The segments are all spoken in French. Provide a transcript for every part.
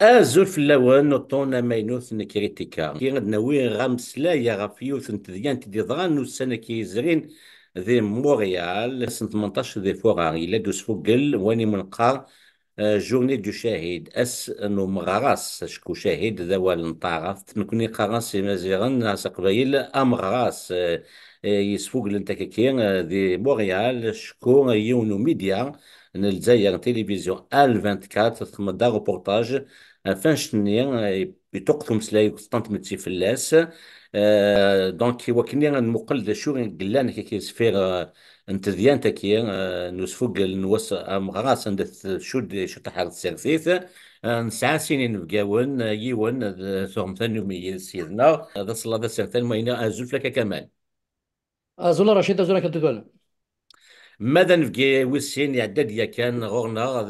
Azul fell-awen uṭṭun amaynut n kritika. Ad nawi ɣamesla ɣef yiwet n tedyant i d-yeḍran ussan-agi yezrin di Montréal sن 18 deg Furar. Yella-d usfugel wani menqar journée du shahid ass n umeɣras acku shahid d awal n taɛrabt nekkni qqaṛ-as imaziɣen as aqbayel ameɣras yesfuglen takaki di Montréal acku yiwen umidya n Lezzayer télévision Al 24 txemmem-d areportage فانشتني يتوقف مسلاي قسطنت متسي فلاس دونك وكني نمقل شو قلان كي سفير انت ديان تكي نوسفوق نوس مغراس عند شو تحر السيرفيس نسعى سنين بقاون يون ثم ثاني مي سيدنا هذا صلا هذا سيرتين ما ينا ازول لك كمان زولا رشيد زولا كنت تقول. ماذا نفقي وسين يعدد يا كان غورنا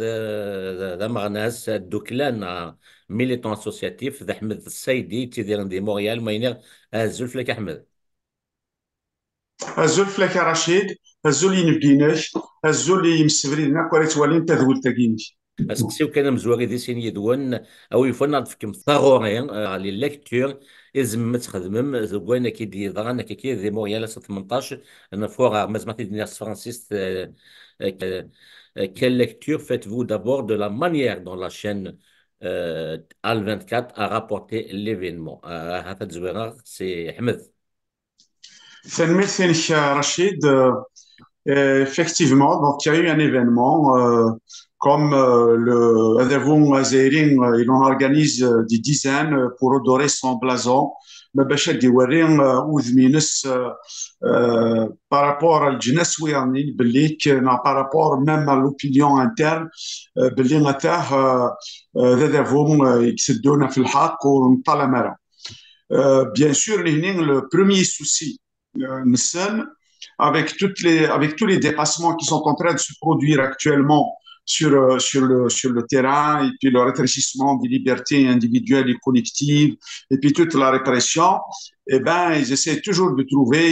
ذا مغناس الدوكلان ميليتون اسوسياتيف ذا احمد السيدي تيدير دي موريال ماينر الزلف لك احمد. الزول فلاك رشيد، الزول ينفقيناش، الزول يمسفرينا كوريت والين تذول تاكيني. اسقسيو كان مزوري دي سين يدون او يفنى فيكم ثغورين على الليكتور ازم تخدمم زوين كي دي ضغان كي دي موريال 18 نفوغ مازال دي فرانسيس. Quelle lecture faites-vous d'abord de la manière dont la chaîne Al 24 a rapporté l'événement? C'est Ahmed. ثاني رشيد. Effectivement, donc il y a eu un événement comme le Adevon Azerin, il en organise des dizaines pour redorer son blason. ما باش يورين وذمينس par rapport الجنس ويعني باللي كنا par rapport même à l'opinion interne باللي غتاه ذا فهم يكسدونا في الحق ونطلع مرة. Bien sûr, le premier souci, Nissan, avec tous les dépassements qui sont en train de se produire actuellement sur le terrain, et puis le rétrécissement des libertés individuelles et collectives, et puis toute la répression, eh ben, ils essaient toujours de trouver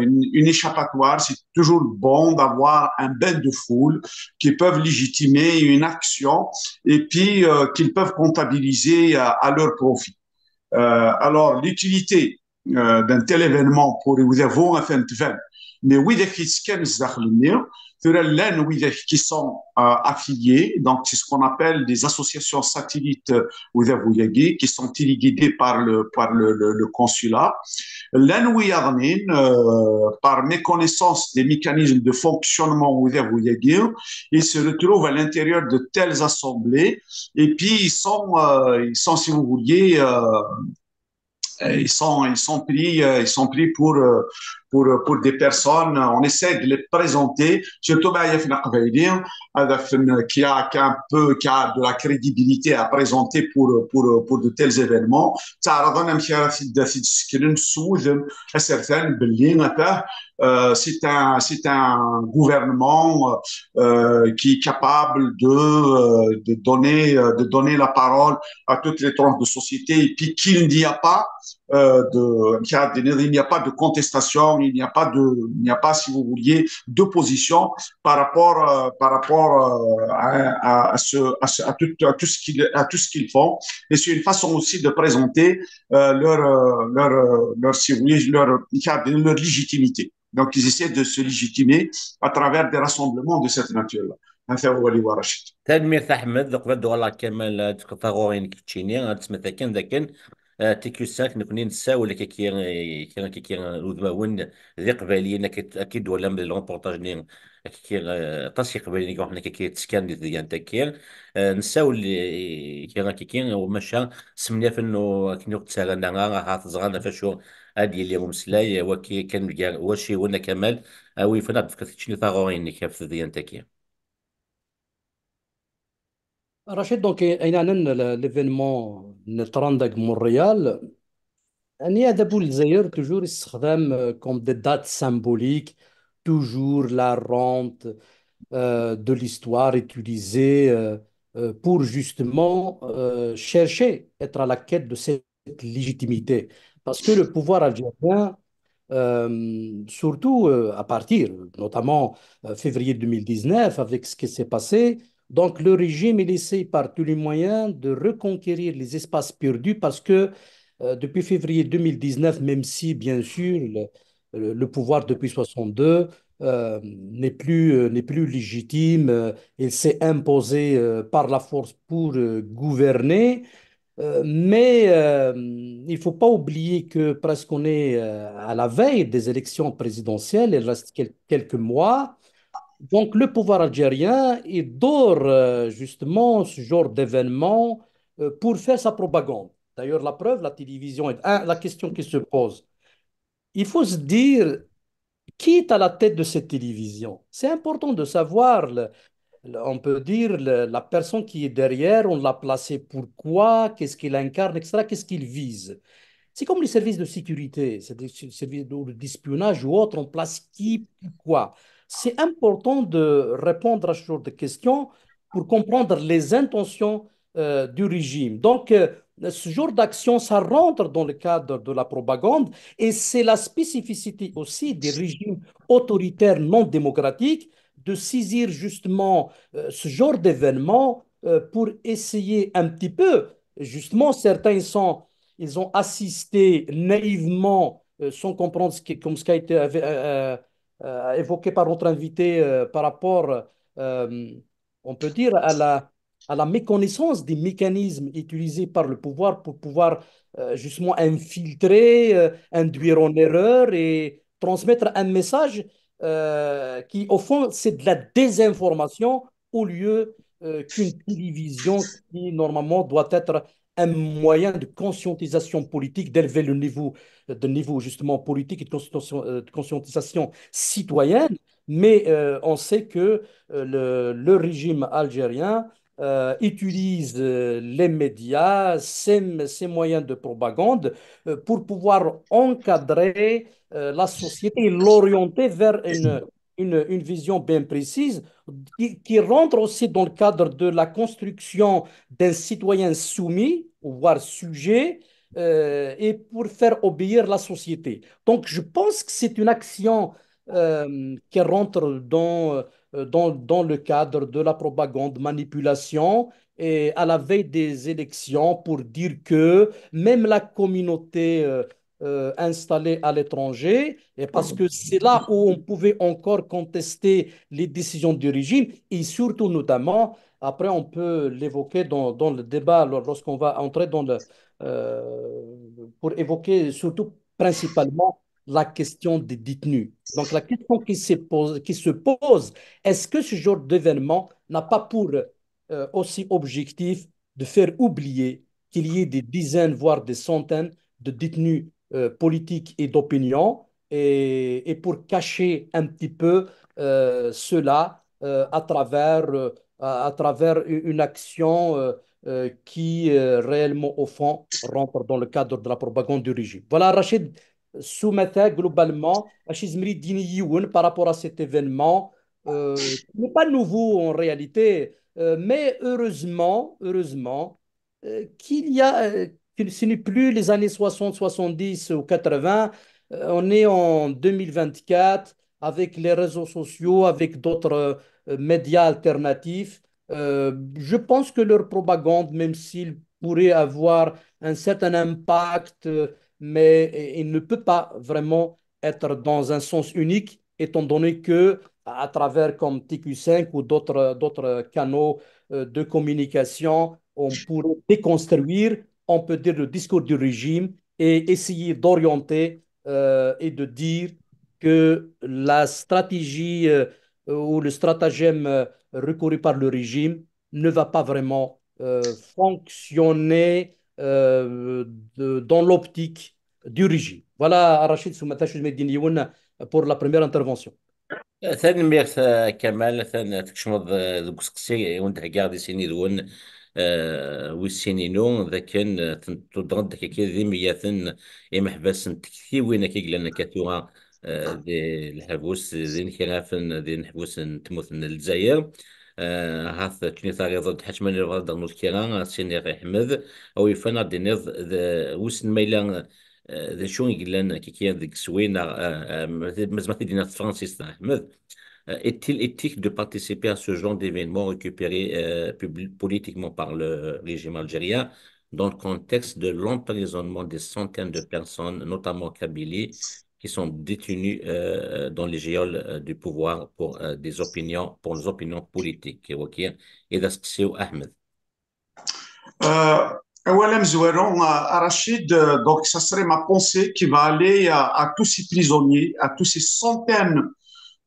une échappatoire. C'est toujours bon d'avoir un bain de foule qui peuvent légitimer une action et puis qu'ils peuvent comptabiliser à leur profit. Alors, l'utilité d'un tel événement pour vous avons un fin de mais oui, qui sont affiliés, donc c'est ce qu'on appelle des associations satellites qui sont téléguidées par le consulat. Par méconnaissance des mécanismes de fonctionnement ils se retrouvent à l'intérieur de telles assemblées et puis ils sont si vous vouliez, ils sont pris pour des personnes. On essaie de les présenter, surtout qui a de la crédibilité à présenter pour de tels événements. C'est un gouvernement qui est capable de donner la parole à toutes les tranches de société et puis qu'il n'y a pas il n'y a pas de contestation, il n'y a pas, si vous vouliez, d'opposition par rapport à tout ce qu'ils font. Et c'est une façon aussi de présenter si vous voulez, leur légitimité. Donc, ils essaient de se légitimer à travers des rassemblements de cette nature-là. هذا هو اللي هو رشيد. تلميذ احمد قبل والله كمال تغورين كتشيني تسمى كان ذاك تيكيو ساك نكوني نساو ولا كي وذماون ذي قباليين اكيد ولا من الروبورتاج ني طاسي قباليين كي حنا كي تسكان ديال تاكير نساو اللي كي ومشى سمنيا فنو كي نقتسالنا هات زغانا فاشو ادي اللي مسلاي وكي كان واشي ولا كمال وي فنا فكرتيني ثاغورين كيف ديال تاكير. Rachid, donc, l'événement Netrandag Montréal, Nia Boul Zaire, toujours استخدام comme des dates symboliques, toujours la rente de l'histoire utilisée pour justement chercher, être à la quête de ces légitimité. Parce que le pouvoir algérien, surtout à partir, notamment février 2019, avec ce qui s'est passé. Donc, le régime, il essaie par tous les moyens de reconquérir les espaces perdus parce que depuis février 2019, même si, bien sûr, le pouvoir depuis 62 n'est plus légitime, il s'est imposé par la force pour gouverner. Mais il ne faut pas oublier que presque on est à la veille des élections présidentielles, il reste quelques mois. Donc le pouvoir algérien, il dort justement ce genre d'événement pour faire sa propagande. D'ailleurs, la preuve, la télévision est la question qui se pose. Il faut se dire, qui est à la tête de cette télévision? C'est important de savoir on peut dire la personne qui est derrière, on l'a placé pourquoi, qu'est-ce qu'il incarne, etc., qu'est-ce qu'il vise. C'est comme les services de sécurité, c'est des services d'espionnage ou autre, on place qui, pourquoi. C'est important de répondre à ce genre de questions pour comprendre les intentions du régime. Donc, ce genre d'action, ça rentre dans le cadre de la propagande et c'est la spécificité aussi des régimes autoritaires non démocratiques de saisir justement ce genre d'événement pour essayer un petit peu, justement, certains ils ont assisté naïvement, sans comprendre comme ce qui a été évoqué par notre invité par rapport, euh, on peut dire, à la méconnaissance des mécanismes utilisés par le pouvoir pour pouvoir justement infiltrer, induire en erreur et transmettre un message qui, au fond, c'est de la désinformation au lieu qu'une télévision qui, normalement, doit être un moyen de conscientisation politique, d'élever le niveau, de niveau justement politique et de conscientisation citoyenne. Mais on sait que le régime algérien utilise les médias, ses moyens de propagande pour pouvoir encadrer la société et l'orienter vers une vision bien précise qui rentre aussi dans le cadre de la construction d'un citoyen soumis, voire sujet, et pour faire obéir la société. Donc, je pense que c'est une action qui rentre dans le cadre de la propagande, manipulation, et à la veille des élections pour dire que même la communauté installée à l'étranger, et parce que c'est là où on pouvait encore contester les décisions du régime, et surtout notamment après, on peut l'évoquer dans le débat lorsqu'on va entrer pour évoquer surtout principalement la question des détenus. Donc, la question qui se pose, est-ce que ce genre d'événement n'a pas pour aussi objectif de faire oublier qu'il y ait des dizaines, voire des centaines de détenus politiques et d'opinion, et pour cacher un petit peu cela à travers une action qui, réellement, au fond, rentre dans le cadre de la propagande du régime. Voilà, Rachid, soumettait globalement Rachid Zmri Dini Youn par rapport à cet événement, qui n'est pas nouveau en réalité, mais heureusement qu'il y a, que ce n'est plus les années 60, 70 ou 80, on est en 2024 avec les réseaux sociaux, avec d'autres médias alternatifs. Je pense que leur propagande, même s'il pourrait avoir un certain impact, mais il ne peut pas vraiment être dans un sens unique, étant donné que à travers comme TQ5 ou d'autres canaux de communication, on pourrait déconstruire, on peut dire, le discours du régime et essayer d'orienter et de dire que la stratégie ou le stratagème recouru par le régime ne va pas vraiment fonctionner dans l'optique du régime. Voilà, Rachid Soumata Choumed pour la première intervention. ثاني ميرث كمال ثان تكشمض ذوك سقسي وانت قاعد سيني دون ويسينينو ذاكن تضغط داك كي ذي مياثن محبس تكثي وين كي لنا كاتوها ذي الحبوس ذي نكرافن ذي نحبوس تموت من الجزائر هاث كني ثاري ضد حتمني ضد المشكلة سيني غي حمد أو يفنى دي نض وسن ميلان ذا شو يقلن كي كان ذيك سوينا مزمت دينا فرانسيس أحمد est-il éthique de participer à ce genre d'événement récupéré politiquement par le régime algérien dans le contexte de l'emprisonnement des centaines de personnes, notamment Kabylie, qui sont détenues dans les geôles du pouvoir pour des opinions politiques. Ok. Et c'est Ahmed. Oualem Zoueron, Rachid, donc ça serait ma pensée qui va aller à tous ces prisonniers, à tous ces centaines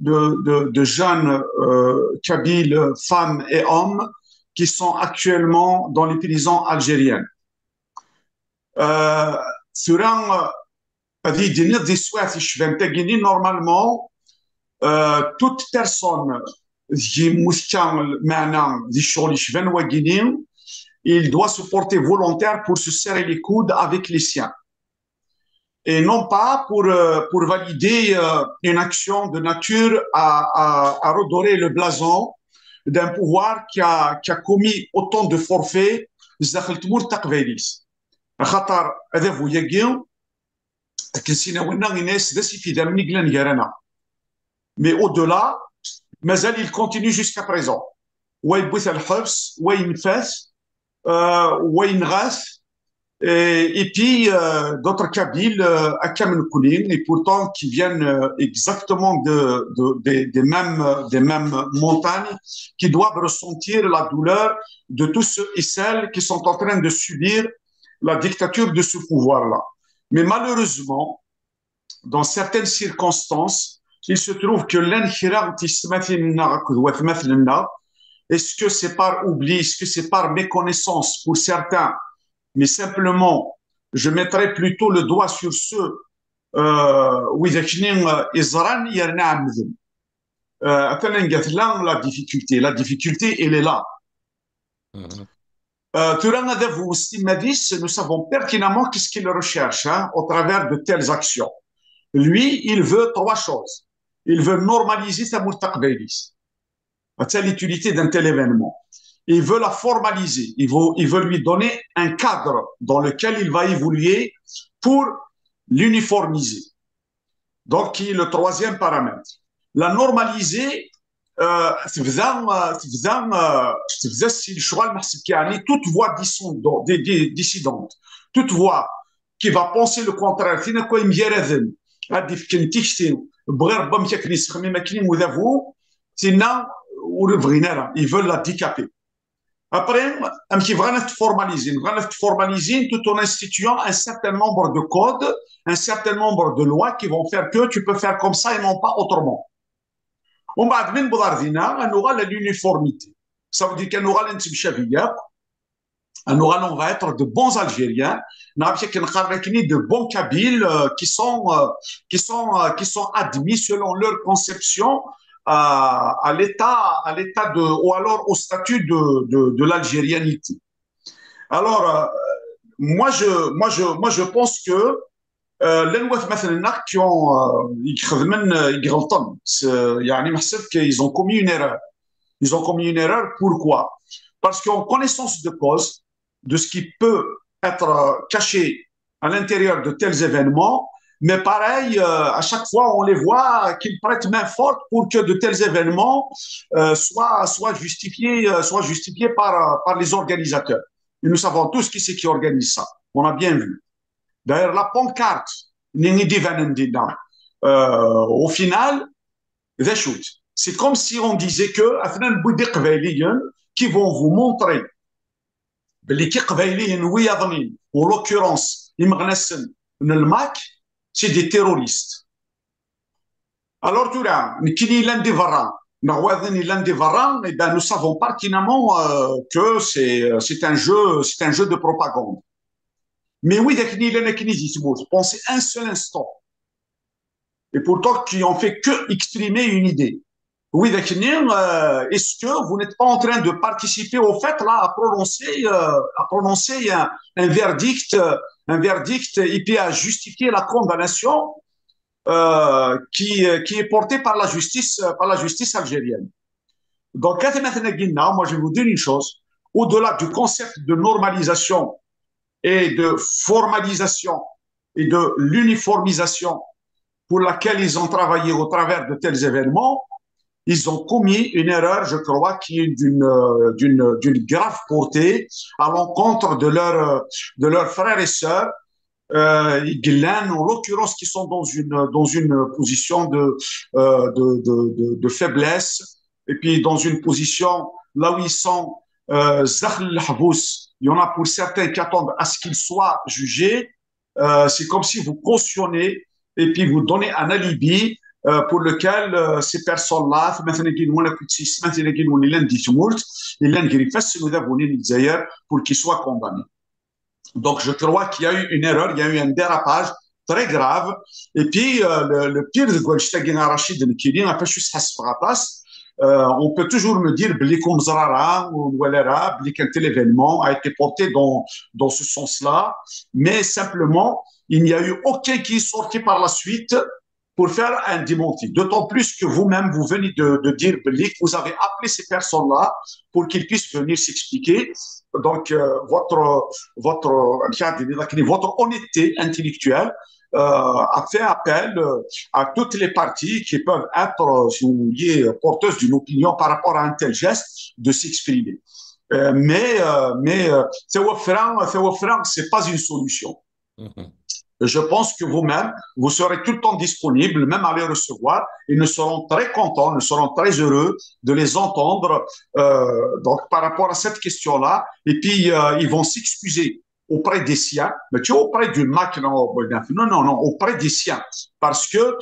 de jeunes Kabyles, femmes et hommes qui sont actuellement dans les prisons algériennes. Sur هذه دينير دي سوات يشفن تاكيني نورمالمون توت بيرسون جي مستعمل معنا دي الشغل يشفن واكينين il doit se porter volontaire pour se serrer les coudes avec les siens et non pas pour valider une action de nature à redorer le blason d'un pouvoir qui a commis autant de forfaits زداخل تمور تقبيليس خاطر هذا هو ياكين mais au-delà, Mazal il continue jusqu'à présent. Et puis d'autres Kabyles à Kamenkoulin, et pourtant qui viennent exactement des mêmes montagnes, qui doivent ressentir la douleur de tous ceux et celles qui sont en train de subir la dictature de ce pouvoir-là. Mais malheureusement, dans certaines circonstances, il se trouve que est-ce que c'est par oubli, est-ce que c'est par méconnaissance pour certains, mais simplement, je mettrais plutôt le doigt sur ceux où la difficulté, elle est là. Nous savons pertinemment qu'est-ce qu'il recherche au travers de telles actions. Lui, il veut trois choses. Il veut normaliser sa murtaqbaylis. C'est l'utilité d'un tel événement. Il veut la formaliser. Il veut lui donner un cadre dans lequel il va évoluer pour l'uniformiser. Donc, qui est le troisième paramètre. La normaliser, toute voix dissidente, toute voix qui va penser le contraire, ils veulent la décaper. Après, ils veulent formaliser tout en instituant un certain nombre de codes, un certain nombre de lois qui vont faire que tu peux faire comme ça et non pas autrement. On va aura l'uniformité. Ça veut dire qu'on aura on va être de bons Algériens, de bons Kabyles qui sont admis selon leur conception à l'état ou alors au statut de l'algérianité. Alors, moi je pense que les lois qui ont ils ont commis une erreur. Ils ont commis une erreur. Pourquoi? Parce qu'en connaissance de cause de ce qui peut être caché à l'intérieur de tels événements, mais pareil, à chaque fois, on les voit qu'ils prêtent main forte pour que de tels événements soient justifiés par les organisateurs. Et nous savons tous qui c'est qui organise ça. On a bien vu. D'ailleurs, la pancarte, au final, c'est comme si on disait que qui vont vous montrer en l'occurrence, c'est des terroristes. Alors, tu vois, nous savons pertinemment que c'est un jeu de propagande. Mais oui, pensez un seul instant. Et pourtant, qui ont fait que exprimer une idée. Oui, est-ce que vous n'êtes pas en train de participer au fait là à prononcer un verdict et puis à justifier la condamnation qui est portée par la justice algérienne. Donc, moi, je vais vous dire une chose. Au-delà du concept de normalisation et de formalisation et de l'uniformisation pour laquelle ils ont travaillé au travers de tels événements, ils ont commis une erreur, je crois, qui est d'une grave portée à l'encontre de leurs frères et sœurs, en l'occurrence, qui sont dans une position de faiblesse, et puis dans une position là où ils sont, il y en a pour certains qui attendent à ce qu'ils soient jugés. C'est comme si vous cautionnez et puis vous donnez un alibi pour lequel ces personnes-là, pour qu'ils soient condamnés. Donc, je crois qu'il y a eu une erreur, il y a eu un dérapage très grave. Et puis, le pire de Goldstein Rachid Nkili n'a pas juste on peut toujours me dire qu'un tel événement a été porté dans ce sens-là, mais simplement, il n'y a eu aucun qui est sorti par la suite pour faire un démenti. D'autant plus que vous-même, vous venez de dire, Blik, vous avez appelé ces personnes-là pour qu'ils puissent venir s'expliquer. Donc, votre honnêteté intellectuelle a fait appel à toutes les parties qui peuvent être, si vous voulez, porteuses d'une opinion par rapport à un tel geste de s'exprimer. C'est offrant, c'est pas une solution. Mhm. Je pense que vous-même, vous serez tout le temps disponible, même à les recevoir. Ils ne seront très contents, ils seront très heureux de les entendre donc par rapport à cette question-là. Et puis, ils vont s'excuser auprès des siens, mais tu es auprès du Mac, non, auprès des siens. Parce que,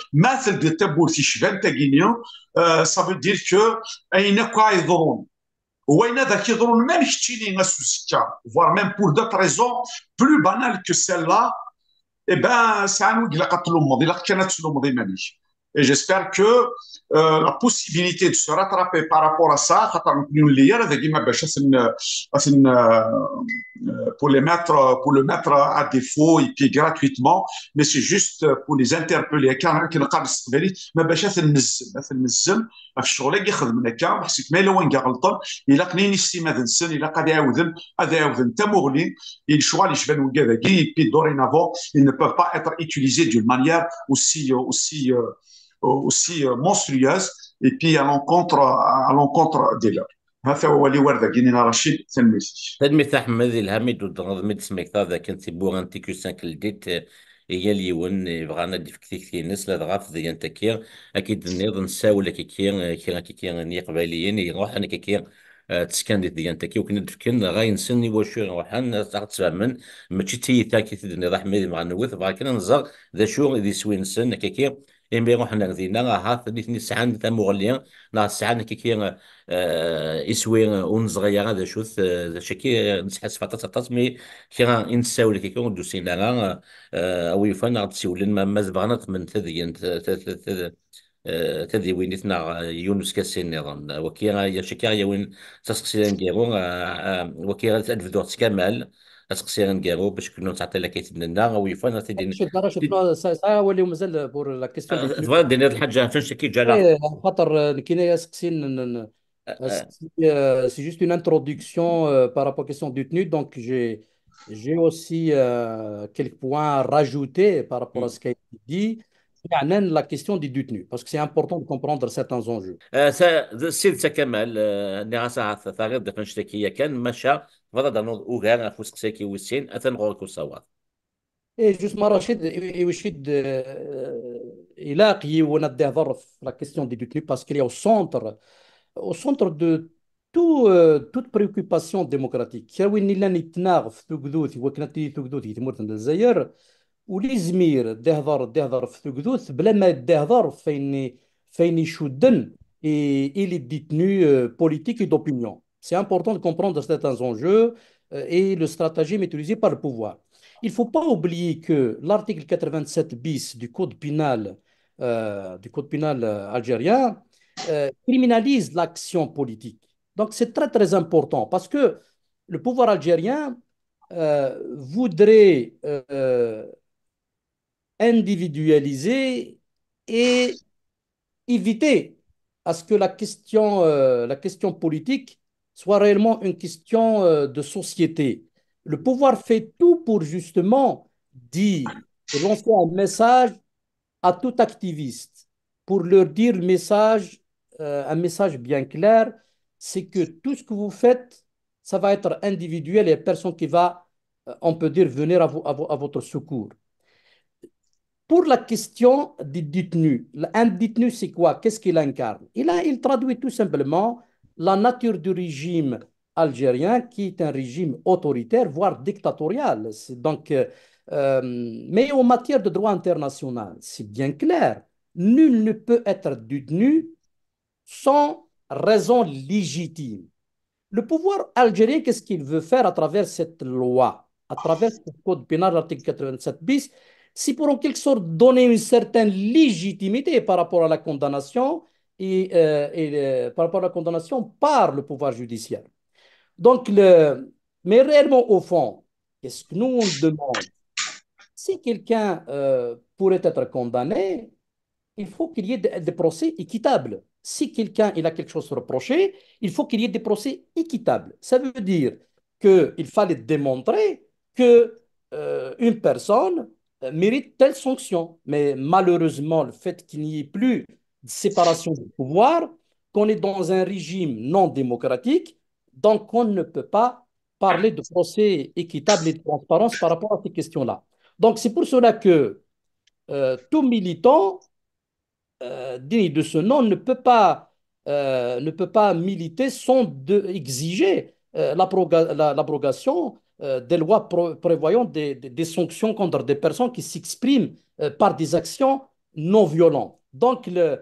ça veut dire que, voire même pour d'autres raisons plus banales que celle-là, eh ben, c'est un qui l'a et j'espère que la possibilité de se rattraper par rapport à ça, pour le mettre à défaut et puis gratuitement, mais c'est juste pour les interpeller. ما باش ننزل في الشغل اللي يخدم هكا حسيت ما الا وين كاع غلطان الا قنين السيما ذا السن الا قاد يعاودن هذا يعاودن تمغلي الشغل اللي شبان وكذا كي بي دورينافون ils ne peuvent pas être utilisés d'une manière aussi monstrueuse et puis à l'encontre des leurs. هذا هو اللي ورد كاينين رشيد تنميسي. تلميذ أحمد الهامد ودغض سميك هذا كنت بوغ انتي كو سانك لديت هي اليون بغانا ديف كثير ناس لا دغاف ديال تكير اكيد نيض نساول كي ني قباليين يروح انا كي تسكن ديال تكي وكنا دفكن غاي نسني واش نروح انا تفهمن ماشي تي تاكي تدني راح ميدي مع نوث بغا كنا نزر ذا شو ذي سوين نسن كي إن بيروح نغذينا ها ثني سعان تمغليا نا سعان كي يسوي ونصغير هذا شو ذا شكي نسحس فطاس مي كي نساول كي كون دوسينا او يفن غاد تسولن ما زبغنا من تذين تذي وينتنا يونس كاسين نظام وكي يا شكا يا وين تسقسي نجيرو وكي تدفدو كمال تسقسي نجيرو باش كنا تعطي لك يتدنا او يفن تدين راشد ساعة ولي مازال بور لا كيستيون دي تنوك. تفضل دير الحاجه فاش كي جا لا إيه، خاطر كينا سقسين c'est juste une introduction par rapport aux questions du tenue. Donc, j'ai aussi quelques points à rajouter par rapport à ce qui a été dit. يعني la question des détenus, parce que c'est important de comprendre certains enjeux. سيد كمال نغاسا ثاغير دفن شتكية كان مشى فضا دانو اوغان اخو سكسيكي وسين اثن غوركو سوار Et justement, Rachid, يوشيد يلاقي ونديه ظرف la question des détenus parce qu'il est au centre de toute préoccupation démocratique. كاوين إلا نتناغ في ثقذوث وكنتي ثقذوث يتمرت الجزائر وليزمير دهضر في ثقذوث بلا ما دهضر فين يشدن et les détenus politiques et d'opinion. C'est important de comprendre certains enjeux et le stratagème utilisé par le pouvoir. Il ne faut pas oublier que l'article 87 bis du code pénal algérien criminalise l'action politique. Donc c'est très très important parce que le pouvoir algérien voudrait individualiser et éviter à ce que la question politique soit réellement une question de société. Le pouvoir fait tout pour justement dire et lancer un message à tout activiste pour leur dire un message bien clair, c'est que tout ce que vous faites, ça va être individuel et personne qui va, on peut dire, venir à votre secours. Pour la question des détenus, un détenu, c'est quoi? Qu'est-ce qu'il incarne? Il traduit tout simplement la nature du régime algérien, qui est un régime autoritaire, voire dictatorial. Mais en matière de droit international, c'est bien clair. Nul ne peut être détenu sans raison légitime. Le pouvoir algérien, qu'est-ce qu'il veut faire à travers cette loi, à travers ce code pénal, l'article 87 bis? C'est pour en quelque sorte donner une certaine légitimité par rapport à la condamnation par rapport à la condamnation par le pouvoir judiciaire. Donc, mais réellement, au fond, qu'est-ce que nous on demande? Si quelqu'un pourrait être condamné, il faut qu'il y ait des procès équitables. Si quelqu'un il a quelque chose à reprocher, il faut qu'il y ait des procès équitables. Ça veut dire qu'il fallait démontrer que une personne mérite telle sanction. Mais malheureusement, le fait qu'il n'y ait plus de séparation du pouvoir, qu'on est dans un régime non démocratique, donc on ne peut pas parler de procès équitable et de transparence par rapport à ces questions-là. Donc c'est pour cela que tout militant digne de ce nom ne peut pas militer sans exiger l'abrogation des lois prévoyant des sanctions contre des personnes qui s'expriment par des actions non violentes. Donc, le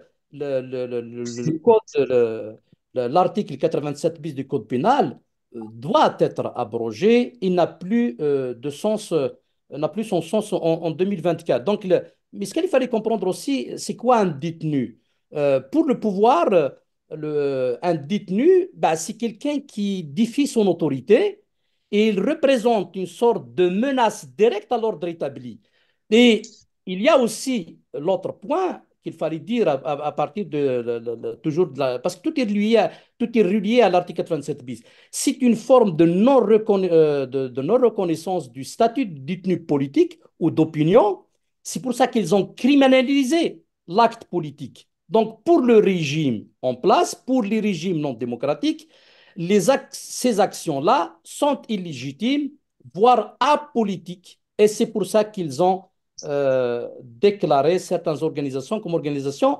code, l'article 87 bis du code pénal doit être abrogé. Il n'a plus de sens, n'a plus son sens en 2024. Donc, mais ce qu'il fallait comprendre aussi, c'est quoi un détenu? Pour le pouvoir, un détenu, bah, c'est quelqu'un qui défie son autorité et il représente une sorte de menace directe à l'ordre établi. Et il y a aussi l'autre point qu'il fallait dire à partir toujours de la... Parce que tout est relié à l'article 87 bis. C'est une forme de non-reconnaissance du statut de détenu politique ou d'opinion. C'est pour ça qu'ils ont criminalisé l'acte politique. Donc, pour le régime en place, pour les régimes non démocratiques, ces actions-là sont illégitimes, voire apolitiques. Et c'est pour ça qu'ils ont déclaré certaines organisations comme organisations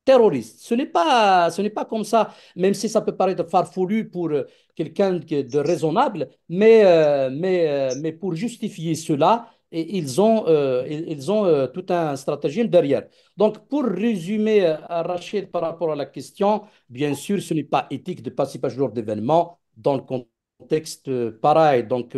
terroristes. Ce n'est pas comme ça, même si ça peut paraître farfelu pour quelqu'un de raisonnable, mais pour justifier cela, et ils ont tout un stratagème derrière. Donc, pour résumer, Rachid, par rapport à la question, bien sûr, ce n'est pas éthique de participer à ce genre d'événement dans le contexte pareil. Donc,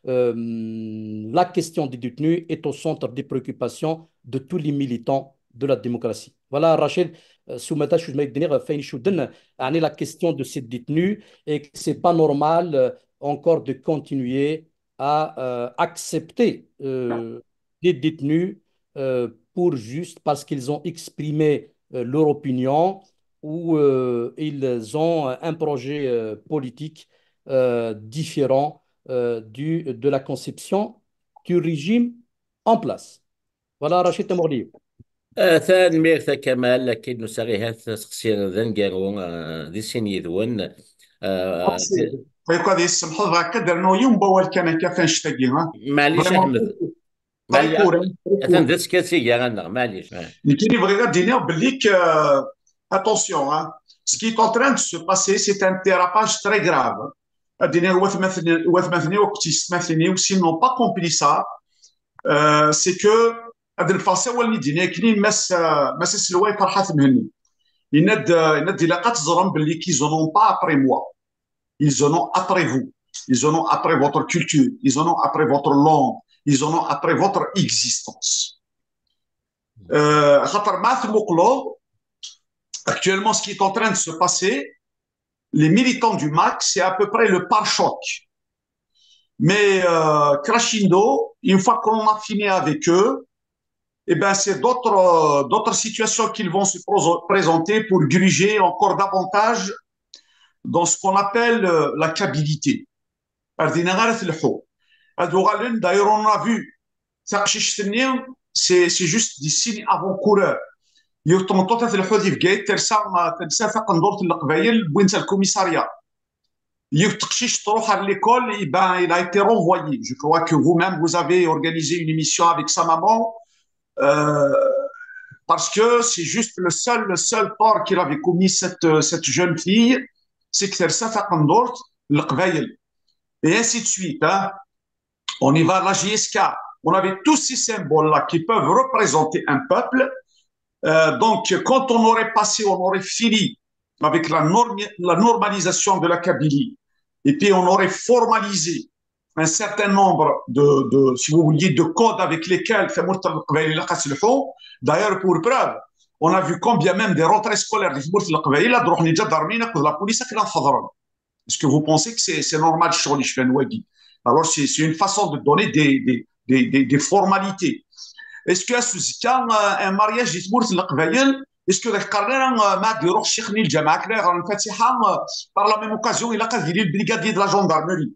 la question des détenus est au centre des préoccupations de tous les militants de la démocratie. Voilà, Rachid, سومتها شو ما يدني فين شو دن يعني la question de ces détenus et que c'est pas normal encore de continuer à accepter des détenus pour juste parce qu'ils ont exprimé leur opinion ou ils ont un projet politique différent de la conception du régime en place. Voilà, Rachid Temourli. ثان ميرثا كمال لكن نسغيها سقسينا ذنقارو ذي سيني ذون طيب هذه السمحة غاكا درنا يوم بوال كان كافين شتاقي ها معليش فريمون احمد معليش طريقورة اثن ذات سكاسي غنغ معليش نكيني بغي غير دينيا بليك attention hein. Ce qui est en train de se passer c'est un dérapage très grave دينيا وثمثني وقتي وسي n'ont pas compris ça c'est que هاد الفاصل ولي دينيا كلين ماس سلواي فرحات مهني يناد لاقات زرم باللي كيز n'ont pas après moi ils en ont après vous ils en ont après votre culture ils en ont après votre langue ils en ont après votre existence خاطر مع ثموقلو actuellement ce qui est en train de se passer les militants du MAC c'est à peu près le pare-choc mais crescendo une fois qu'on a fini avec eux eh ben, c'est d'autres situations qui vont se présenter pour gruger encore davantage dans ce qu'on appelle la câbilité. D'ailleurs, on a vu, c'est juste des signes avant-coureurs. يرتبطوا في الحوثي في جاي ترسا فاق ندورة القبايل بوين الكوميساريا يتقشيش تروح à l'école et ben il a été renvoyé. Je crois que vous-même vous avez organisé une émission avec sa maman parce que c'est juste le seul tort qu'il avait commis cette jeune fille, c'est que ترسا فاق ندورة القبايل et ainsi de suite. Hein. On y va à la JSK. On avait tous ces symboles-là qui peuvent représenter un peuple. Donc, quand on aurait passé, on aurait fini avec la normalisation de la Kabylie, et puis on aurait formalisé un certain nombre si vous vouliez, de codes avec lesquels, d'ailleurs, pour preuve, on a vu combien même des rentrées scolaires de la police. Est-ce que vous pensez que c'est normal? Alors, c'est une façon de donner des formalités. Est-ce que un mariage est-ce que par la même occasion il a le brigadier de la gendarmerie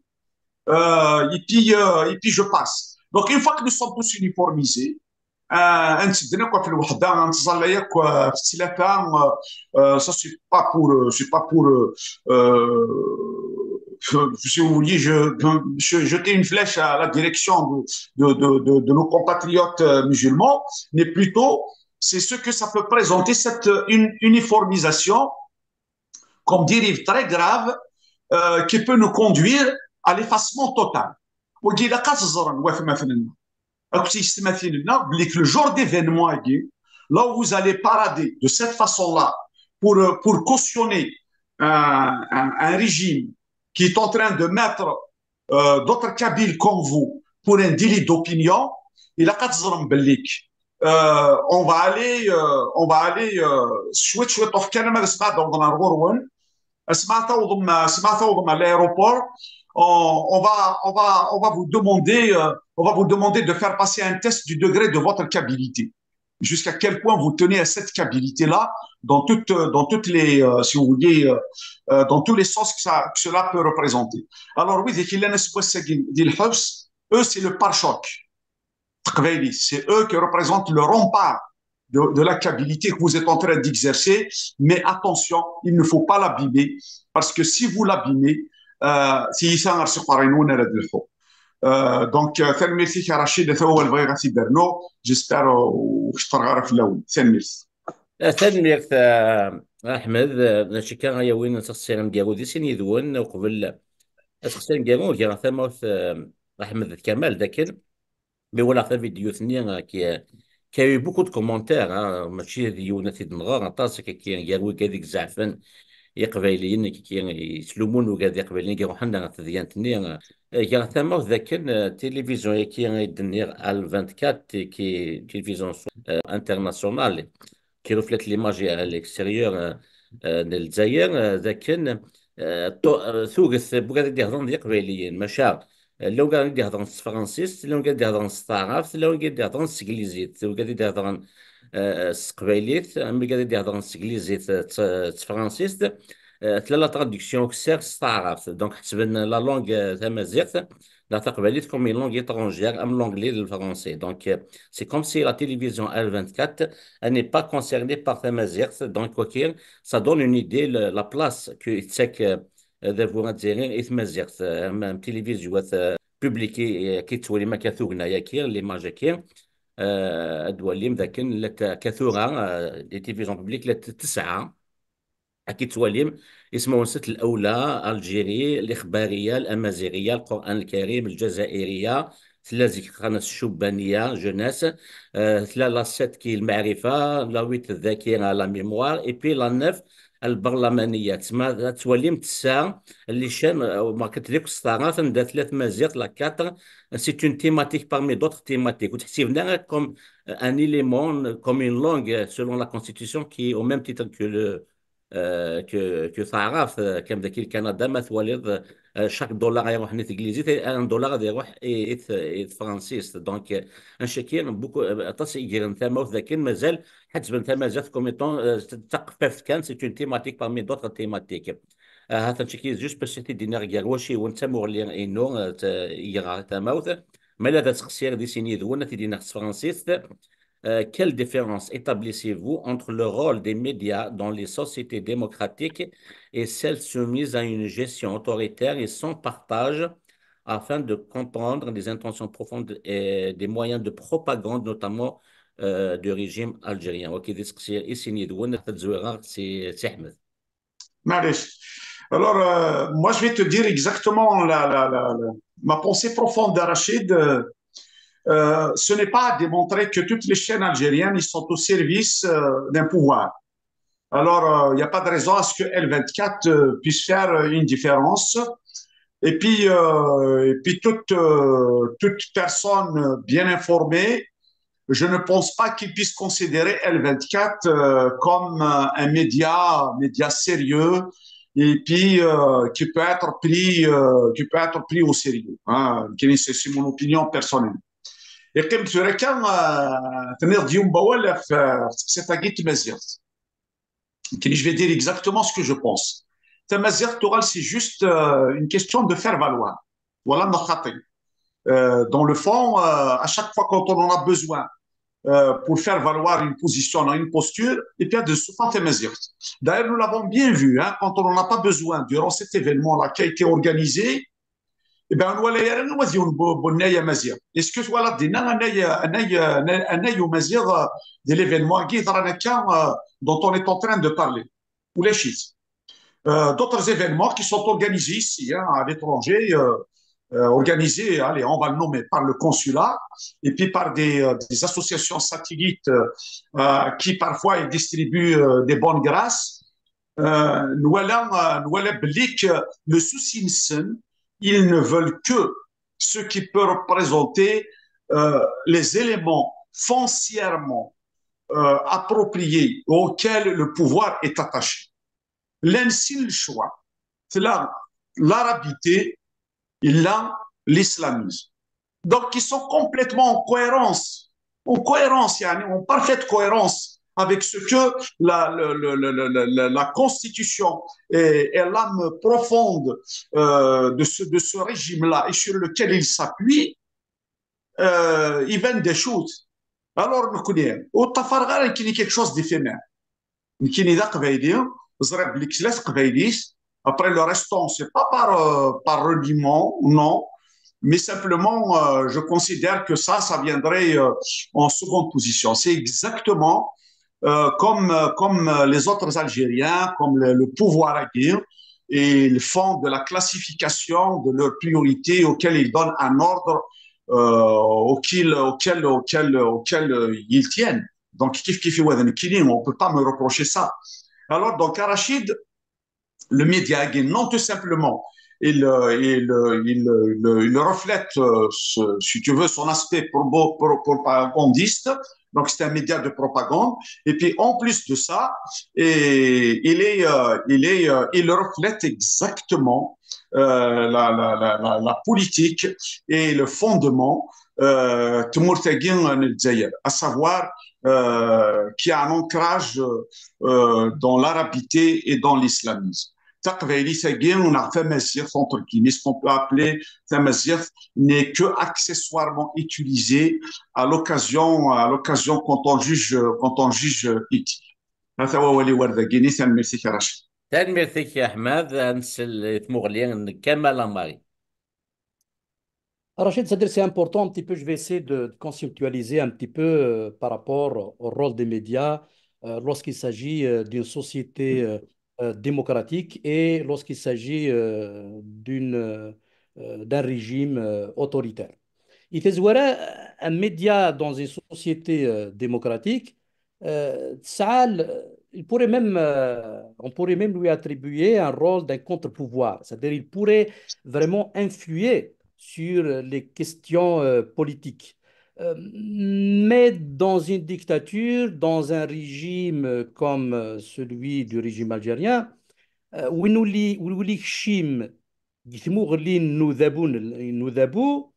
et puis je passe. Donc une fois que nous sommes tous uniformisés ça c'est pas pour si vous vouliez, jeter une flèche à la direction de nos compatriotes musulmans, mais plutôt, c'est ce que ça peut présenter, cette uniformisation, comme dérive très grave, qui peut nous conduire à l'effacement total. Le jour d'événement, là où vous allez parader de cette façon-là pour cautionner un régime qui est en train de mettre d'autres Kabyles comme vous pour un délit d'opinion, il a quatre on va aller شوية في كلمة سمعت ضمن الغرون سمعتها ضمن l'aéroport. On va vous demander de faire passer un test du degré de votre Kabylie. Jusqu'à quel point vous tenez à cette Kabylie-là dans toutes les, si vous voulez, dans tous les sens que cela peut représenter. Alors oui, eux, c'est le pare-choc. C'est eux qui représentent le rempart de la Kabylie que vous êtes en train d'exercer. Mais attention, il ne faut pas l'abîmer, parce que si vous l'abîmez, c'est ça دونك ثاني ميرسي كي رشيد ثا هو البغي غاسي برنو جيسبر وشطر غير في الاول ثاني ميرسي ثاني ميرث احمد ناشي كان غيا وين نسخسيرم ديالو دي سيني ذون وقبل اسخسيرم ديالو كي ثموث احمد كمال ذاكر مي ولا في فيديو ثاني كي يو بوكو دو كومونتير ماشي ديونا تيدنغا طاسك كي قالوا كذيك زعفن يقبايليين كي يسلمون وكذا يقبايليين كي روحنا تديانتني كي ثما ذاك التلفزيون كي يدنير ال 24 كي تلفزيون انترناسيونال كي رفلت ليماج على الاكستيريور للجزائر ذاك ثوغث بوكا يهضرون يقبايليين ماشا لو قاعد يهضرون الفرنسيس لو قاعد يهضرون الصعراف لو قاعد يهضرون السكليزيت لو قاعد يهضرون السقبايليت ملي قاعد يهضرون السكليزيت الفرنسيس تلا لا تراديكسيون كسير ستعرف دونك حسبنا لا لونغ تمازيغ لا تقبليت كوم اون لونغ étrangère ام لونغلي للفرنسي دونك سي كوم سي لا تيليفزيون L24 elle n'est pas concernée par تمازيغ دونك وكيل ça donne une idée la place que تسك ذا الجزائريين تمازيغ ام تيليفزيون بوبليكي كي تولي ما كثوغنا يا كير لي ماجا كير الدوليم ذاكن كثوغا دي تيليفزيون بوبليك تسعة أكيد تواليم اسمه نسيت الأولى الجيري الإخبارية الأمازيغية القرآن الكريم الجزائرية ثلاثة قناة الشبانية جوناس ثلاثة لاسات كي المعرفة لا ويت الذاكرة لا ميموار إي بي لا نف البرلمانية تسمى تواليم تسعة اللي شان ما كتريك ستارات ندى ثلاث مزيغ لا كاتر سي اون تيماتيك بارمي دوطخ تيماتيك وتحسبنا كوم ان إليمون كوم اون لونغ سولون لا كونستيتيسيون كي au même titre que كتعرف كم ذاك كندا ما توالد شاك دولار يروح نيت انجليزي ان دولار غادي يروح ايت فرانسيس دونك ان شكين بوكو تصي يجرن ثما ذاك مازال حتى بن ثما زاد كوميتون تقفف كان سي اون تيماتيك بارمي دوطر تيماتيك هذا شكي جوست باش تدينا غير واشي وانت مورلي انو يغا ثما ما لا تسخسير دي سيني ذونا تدينا فرانسيس. Quelle différence établissez-vous entre le rôle des médias dans les sociétés démocratiques et celles soumises à une gestion autoritaire et sans partage afin de comprendre les intentions profondes et des moyens de propagande, notamment du régime algérien. Ok, Alors, moi, je vais te dire exactement ma pensée profonde d'Arachid. Ce n'est pas à démontrer que toutes les chaînes algériennes ils sont au service d'un pouvoir. Alors, il n'y a pas de raison à ce que L24 puisse faire une différence. Et puis toute personne bien informée, je ne pense pas qu'il puisse considérer L24 comme un média sérieux et puis qui peut être pris au sérieux. Hein. C'est mon opinion personnelle. يقيم توريكا تنيض ديوم بوال في سيتاكيت مازيغت كي je vais dire exactement ce que je pense. تمازيغت تغال c'est juste une question de faire valoir. Voilà notre خطي. Dans le fond, à chaque fois quand on en a besoin pour faire valoir une position, une posture, et puis de souvent Tamazirt. D'ailleurs, nous l'avons bien vu, hein, quand on n'en a pas besoin durant cet événement-là qui a été organisé, eh ben, est-ce que voilà, de l'événement dont on est en train de parler ou les chiffres. D'autres événements qui sont organisés ici, hein, à l'étranger, organisés, allez, on va le nommer par le consulat et puis par des associations satellites qui parfois distribuent des bonnes grâces. Nous allons le souci, ils ne veulent que ce qui peut représenter les éléments foncièrement appropriés auxquels le pouvoir est attaché. L'un, c'est le choix. C'est là l'arabité et là l'islamisme. Donc, ils sont complètement en parfaite cohérence avec ce que la Constitution et l'âme profonde de ce régime-là et sur lequel il s'appuie, ils viennent des choses. Alors, nous connaissons. Au Tafargar, il y a quelque chose d'éphémère. Il y a après le restant, c'est pas par reniement, non, mais simplement, je considère que ça viendrait en seconde position. C'est exactement comme les autres Algériens, comme le pouvoir à guerre, et ils font de la classification de leurs priorités auxquelles ils donnent un ordre auquel ils tiennent. Donc, on ne peut pas me reprocher ça. Alors, donc, Arachid, le média, non tout simplement, il reflète, si tu veux, son aspect propagandiste. Donc, c'est un média de propagande. Et puis, en plus de ça, il reflète exactement la politique et le fondement à savoir qui a un ancrage dans l'arabité et dans l'islamisme. On a Tamazight, entre guillemets, ce qu'on peut appeler Tamazight, n'est que accessoirement utilisé à l'occasion quand on juge éthique. هذا هو اللي ورد جيني سنمسي كراشي. تنمرتك يا أحمد نسل مغلين كمال ماري. Rachid, c'est-à-dire c'est important un petit peu, je vais essayer de conceptualiser un petit peu par rapport au rôle des médias lorsqu'il s'agit d'une société démocratique et lorsqu'il s'agit d'un régime autoritaire. Il fait un média dans une société démocratique, on pourrait même lui attribuer un rôle d'un contre-pouvoir, c'est-à-dire il pourrait vraiment influer sur les questions politiques. Mais dans une dictature, dans un régime comme celui du régime algérien, وين يثموا غلين نذابون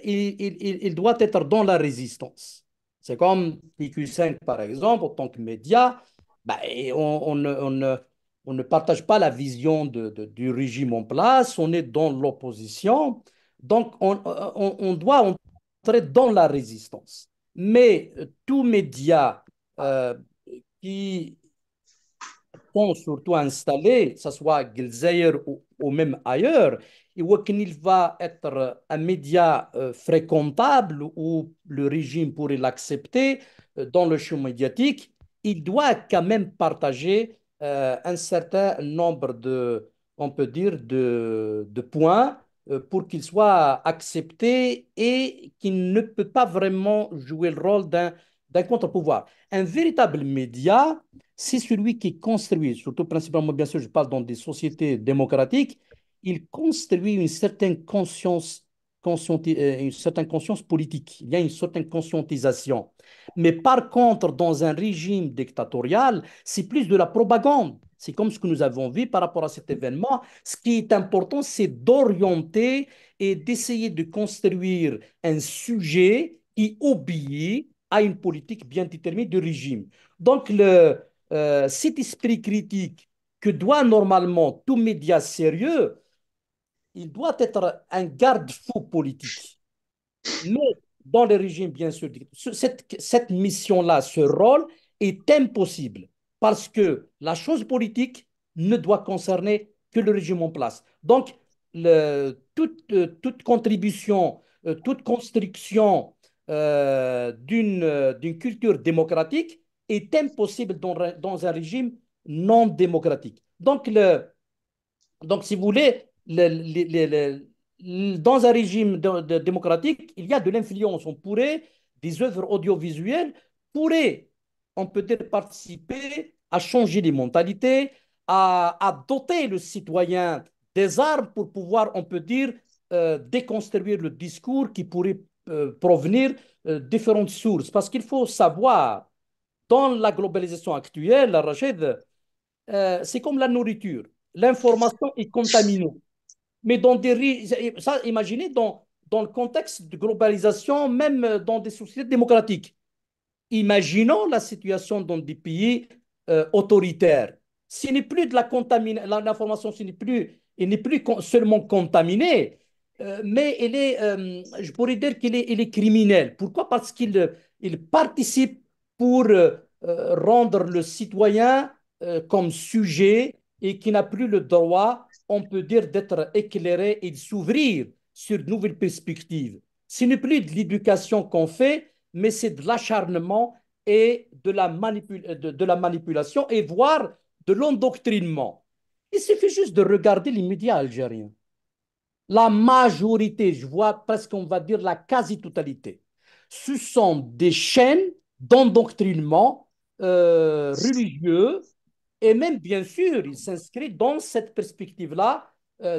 il doit être dans la résistance. C'est comme PQ5, par exemple, en tant que média, bah, et on ne partage pas la vision du régime en place, on est dans l'opposition, donc on doit entrer dans la résistance. Mais tout média euh, qui sont surtout installés, que ce soit à Gelsaïr ou même ailleurs, et où qu'il va être un média fréquentable où le régime pourrait l'accepter dans le champ médiatique, il doit quand même partager un certain nombre de, on peut dire, de points pour qu'il soit accepté et qu'il ne peut pas vraiment jouer le rôle d'un contre-pouvoir. Un véritable média, c'est celui qui construit, surtout principalement, bien sûr, je parle dans des sociétés démocratiques, il construit une certaine conscience politique. Il y a une certaine conscientisation. Mais par contre, dans un régime dictatorial, c'est plus de la propagande. C'est comme ce que nous avons vu par rapport à cet événement. Ce qui est important, c'est d'orienter et d'essayer de construire un sujet qui obéit à une politique bien déterminée du régime. Donc, cet esprit critique que doit normalement tout média sérieux, il doit être un garde-fou politique. Mais dans les régimes, bien sûr, cette mission-là, ce rôle est impossible parce que la chose politique ne doit concerner que le régime en place. Donc, toute contribution, toute construction d'une culture démocratique est impossible dans un régime non démocratique. Donc, si vous voulez, dans un régime démocratique, il y a de l'influence. Des œuvres audiovisuelles pourraient, on peut dire, participer à changer les mentalités, à doter le citoyen des armes pour pouvoir, on peut dire, déconstruire le discours qui pourrait provenir de différentes sources. Parce qu'il faut savoir, dans la globalisation actuelle, la Rachid, c'est comme la nourriture. L'information est contaminée. Mais ça, imaginez dans le contexte de globalisation, même dans des sociétés démocratiques. Imaginons la situation dans des pays autoritaires. Ce n'est plus de la contamination, l'information, elle n'est plus seulement contaminée, mais je pourrais dire elle est criminelle. Pourquoi? Parce qu'il participe pour rendre le citoyen comme sujet et qui n'a plus le droit, on peut dire, d'être éclairé et de s'ouvrir sur de nouvelles perspectives. Ce n'est plus de l'éducation qu'on fait, mais c'est de l'acharnement et de la manipulation et voire de l'endoctrinement. Il suffit juste de regarder les médias algériens. La majorité, je vois presque, on va dire la quasi-totalité, ce sont des chaînes d'endoctrinement religieux et même, bien sûr, il s'inscrit dans cette perspective-là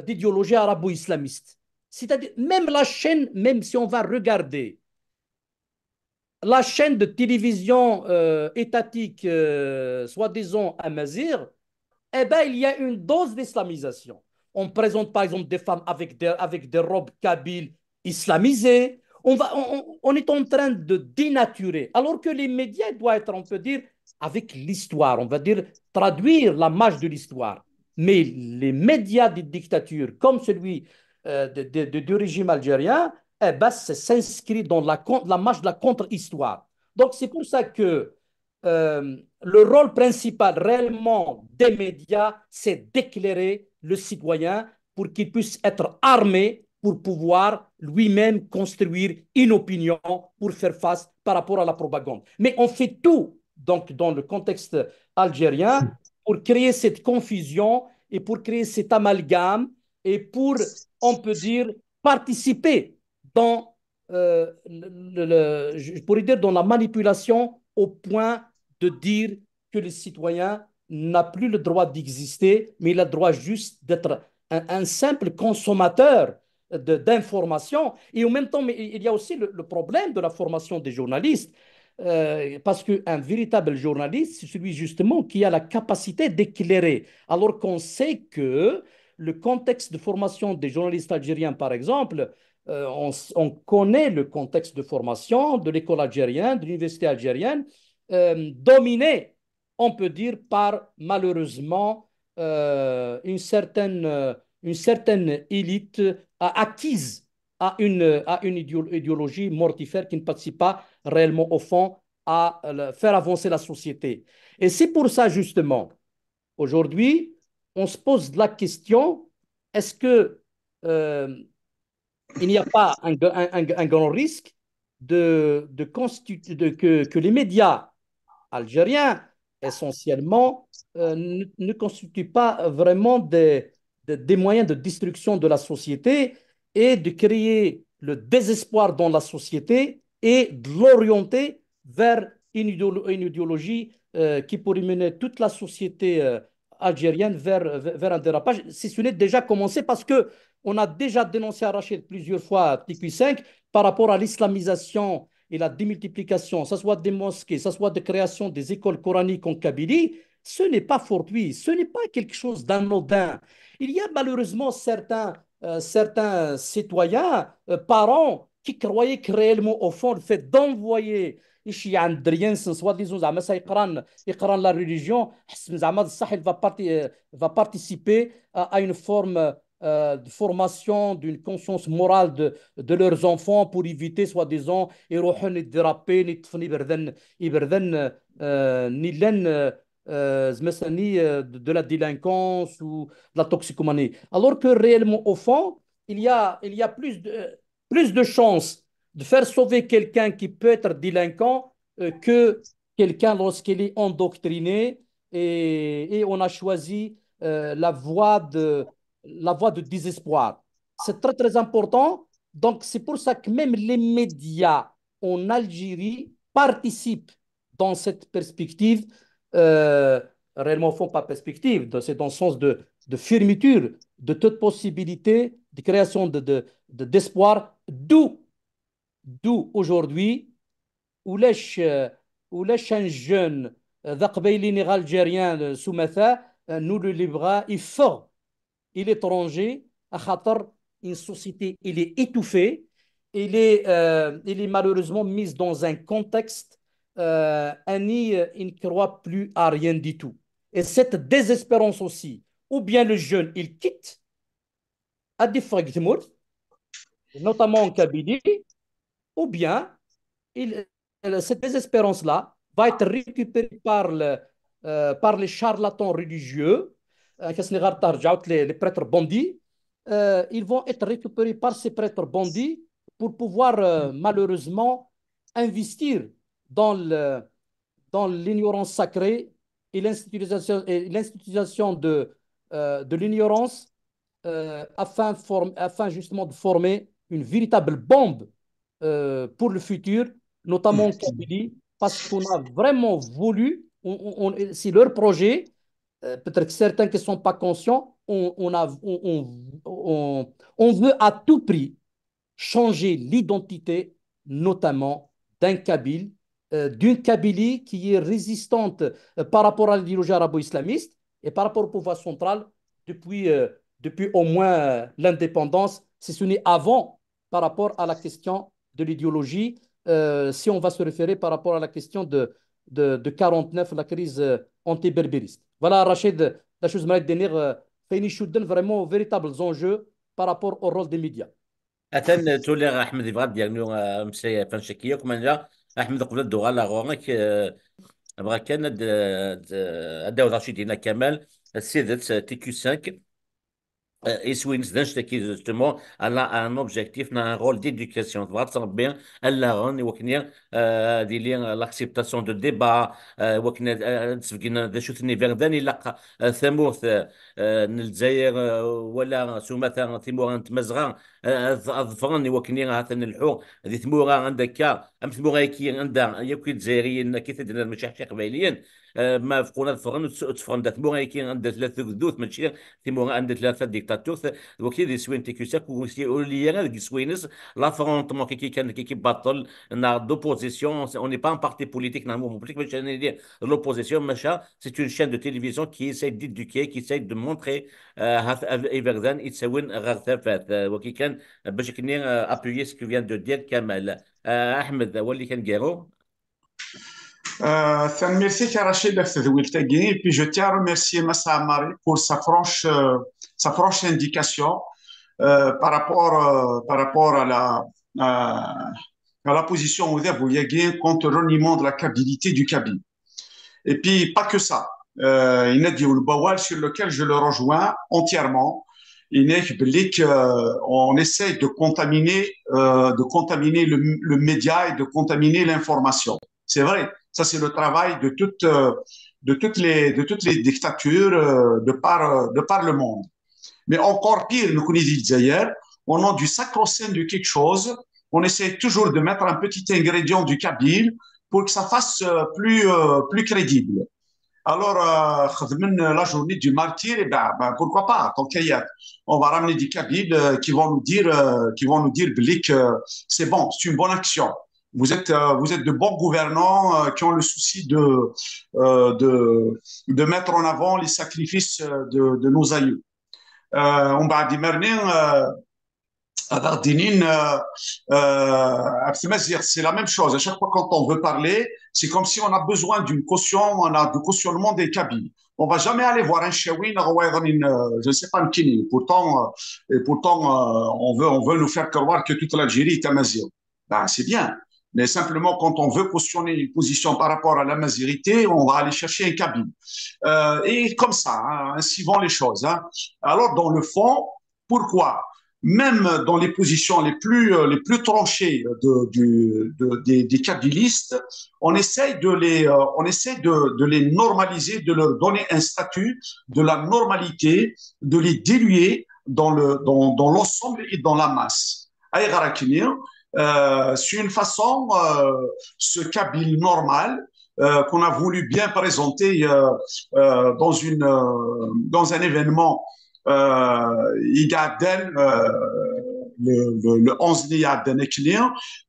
d'idéologie arabo-islamiste. C'est-à-dire, même la chaîne, même si on va regarder la chaîne de télévision étatique, soi-disant Amazir, eh ben, il y a une dose d'islamisation. On présente par exemple des femmes avec des robes kabyles islamisées. On est en train de dénaturer, alors que les médias doivent être, on peut dire, avec l'histoire, on va dire, traduire la marche de l'histoire. Mais les médias des dictatures, comme celui du régime algérien, eh ben, ça s'inscrit dans la marche de la contre-histoire. Donc, c'est pour ça que le rôle principal réellement des médias, c'est d'éclairer le citoyen pour qu'il puisse être armé pour pouvoir lui-même construire une opinion pour faire face par rapport à la propagande. Mais on fait tout donc dans le contexte algérien pour créer cette confusion et pour créer cet amalgame et pour, on peut dire, participer dans, je pourrais dire, dans la manipulation au point de dire que le citoyen n'a plus le droit d'exister, mais il a le droit juste d'être un simple consommateur d'information. Et en même temps, mais il y a aussi le problème de la formation des journalistes. Parce qu'un véritable journaliste, c'est celui justement qui a la capacité d'éclairer. Alors qu'on sait que le contexte de formation des journalistes algériens, par exemple, on connaît le contexte de formation de l'école algérienne, de l'université algérienne, dominé, on peut dire, par malheureusement une certaine élite acquise à une idéologie mortifère qui ne participe pas réellement au fond à faire avancer la société. Et c'est pour ça justement, aujourd'hui, on se pose la question, est-ce que il n'y a pas un grand risque que les médias algériens, essentiellement, ne constituent pas vraiment des moyens de destruction de la société et de créer le désespoir dans la société et de l'orienter vers une idéologie qui pourrait mener toute la société algérienne vers un dérapage. Si ce n'est déjà commencé parce que on a déjà dénoncé à Rachid plusieurs fois TQ5 par rapport à l'islamisation et la démultiplication, que ce soit des mosquées, que ce soit de création des écoles coraniques en Kabylie, ce n'est pas fortuit, ce n'est pas quelque chose d'anodin. Il y a malheureusement certains citoyens, parents, qui croyaient que réellement, au fond, le fait d'envoyer شي عند ريانسن سوا ديزون زعما يقران la religion زعما صح il va participer à une forme de formation d'une conscience morale de leurs enfants pour éviter soi-disant يروحون يدرابي يطفن يبردن نيلان مثلا de la délinquance ou de la toxicomanie. Alors que réellement, au fond, il y a plus de chances de faire sauver quelqu'un qui peut être délinquant que quelqu'un lorsqu'il est endoctriné et on a choisi la voie de désespoir. C'est très, très important. Donc, c'est pour ça que même les médias en Algérie participent dans cette perspective, euh, réellement, font pas perspective, c'est dans le sens de fermeture de toute possibilité de création d'espoir, d'où aujourd'hui, ولاش ولاش un jeune ذا قبيليني algérien sous nous le libra il fort il est étranger à خاطر une société il est étouffé il est malheureusement mis dans un contexte Annie il ne croit plus à rien du tout et cette désespérance aussi ou bien le jeune il quitte à des fragments notamment en Kabylie ou bien cette désespérance-là va être récupérée par les charlatans religieux, les prêtres bandits. Ils vont être récupérés par ces prêtres bandits pour pouvoir malheureusement investir dans dans l'ignorance sacrée et l'institution de l'ignorance afin justement de former une véritable bombe pour le futur, notamment en Kabylie, parce qu'on a vraiment voulu, c'est leur projet, peut-être que certains qui ne sont pas conscients, on veut à tout prix changer l'identité, notamment d'une Kabylie qui est résistante par rapport à l'idéologie arabo-islamiste et par rapport au pouvoir central depuis, depuis au moins l'indépendance, si ce n'est avant, par rapport à la question de l'idéologie, si on va se référer par rapport à la question de 49, la crise anti-berbériste. Voilà, Rachid, la chose m'a donné vraiment véritables enjeux par rapport au rôle des médias. أتن تولي أحمد يبغى ديالنو مسايا فنشكية كمان جا أحمد قبل الدوغا لا غورنك أبغى كان أداو رشيد هنا كمال السيدة تي كيو 5 et Swins qui justement elle a un objectif, un rôle d'éducation. Ça bien, elle l'a rendu l'acceptation de débat, des choses نيفردان إلا ثموث الجزائر ولا سو مثلا تيمور مزغان الظفران وكني غاتن الحو ذي ثمورة عندك أم ثمورة كي عندها يكوي الجزائريين كي تدنا المشاحن قبائليا ما فقونا الفرن تفرن ذات ثمورة كي عندها ثلاثة ذوث ماشي ثمورة عندها ثلاثة ديكتاتور وكي دي سوين تيكوساك وكي أولياء دي سوينس لا فرونتمون كي كان كي باتل نا دوبوزيسيون اون ني با ان بارتي بوليتيك نا موفمون بوليتيك باش ندير l'opposition machin c'est une chaîne de télévision qui essaie d'éduquer qui essaie de montrer إبرزان يتسون غرثافات وكي كان باش كني ابويي سكو فيان دو دير كمال احمد هو اللي كان كيرو. Merci Rachid et puis je tiens à remercier Massa Amari pour sa franche indication par rapport à la position où Bouyagui contre le reniement de la câbilité du Kabylie. Et puis, pas que ça. Il y a un bawal sur lequel je le rejoins entièrement. Il y a on essaie de contaminer le média et de contaminer l'information. C'est vrai, ça c'est le travail de toutes les dictatures de par le monde. Mais encore pire, nous connaissons d'ailleurs, au nom du sacro-saint de quelque chose, on essaie toujours de mettre un petit ingrédient du kabyle pour que ça fasse plus crédible. Alors, la journée du martyr, eh ben, pourquoi pas, tant qu'il y a, on va ramener des Kabyles qui vont nous dire que c'est bon, c'est une bonne action. Vous êtes de bons gouvernants qui ont le souci de mettre en avant les sacrifices de nos aïeux. On va dire c'est la même chose. À chaque fois quand on veut parler, c'est comme si on a besoin d'une caution, on a du cautionnement des Kabyles. On va jamais aller voir un Chawin, je ne sais pas, un Kini. Pourtant, on veut nous faire croire que toute l'Algérie est amazigh. Ben, c'est bien. Mais simplement, quand on veut cautionner une position par rapport à la mazirité, on va aller chercher un Kabyle. Et comme ça, hein, ainsi vont les choses. Hein. Alors, dans le fond, pourquoi? Même dans les positions les plus tranchées des kabylistes, on essaye de les normaliser, de leur donner un statut de la normalité, de les diluer dans l'ensemble et dans la masse. C'est une façon, ce kabyle normal, qu'on a voulu bien présenter dans un événement Igaden, le 11 Igaden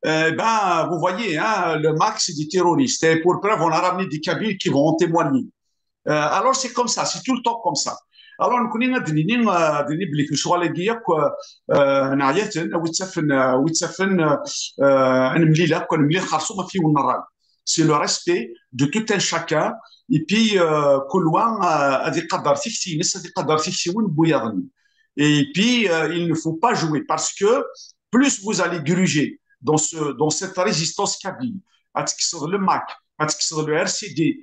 ben, vous voyez, hein, le max des terroristes. Et pour preuve, on a ramené des Kabyles qui vont en témoigner. Alors, c'est comme ça, c'est tout le temps comme ça. Alors, nous connaissons c'est le respect de tout un chacun. Et puis, et puis, il ne faut pas jouer parce que plus vous allez gruger dans cette résistance kabyle, le MAC, le RCD,